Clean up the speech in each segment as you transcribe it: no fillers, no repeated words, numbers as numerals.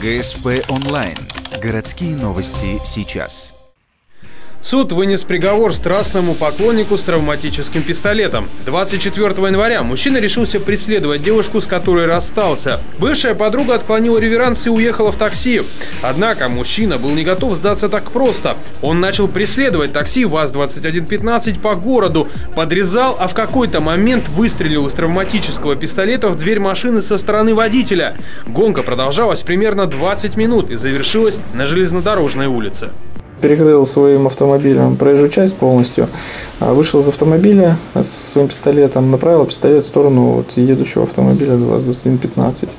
ГСП онлайн. Городские новости сейчас. Суд вынес приговор страстному поклоннику с травматическим пистолетом. 24 января мужчина решился преследовать девушку, с которой расстался. Бывшая подруга отклонила реверанс и уехала в такси. Однако мужчина был не готов сдаться так просто. Он начал преследовать такси ВАЗ-2115 по городу, подрезал, а в какой-то момент выстрелил из травматического пистолета в дверь машины со стороны водителя. Гонка продолжалась примерно 20 минут и завершилась на железнодорожной улице. Перекрыл своим автомобилем проезжую часть полностью, вышел из автомобиля со своим пистолетом, направил пистолет в сторону едущего автомобиля ВАЗ-2115.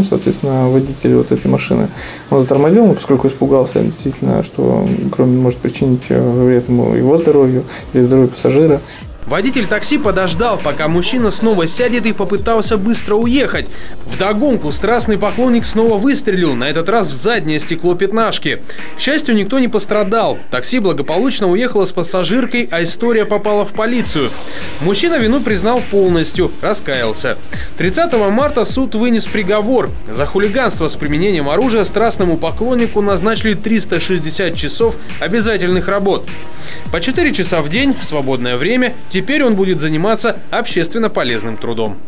Соответственно, водитель этой машины. Он затормозил, поскольку испугался действительно, что кроме может причинить вред его здоровью или здоровью пассажира. Водитель такси подождал, пока мужчина снова сядет, и попытался быстро уехать. Вдогонку страстный поклонник снова выстрелил, на этот раз в заднее стекло пятнашки. К счастью, никто не пострадал. Такси благополучно уехало с пассажиркой, а история попала в полицию. Мужчина вину признал полностью, раскаялся. 30 марта суд вынес приговор. За хулиганство с применением оружия страстному поклоннику назначили 360 часов обязательных работ. По 4 часа в день в свободное время. Теперь он будет заниматься общественно полезным трудом.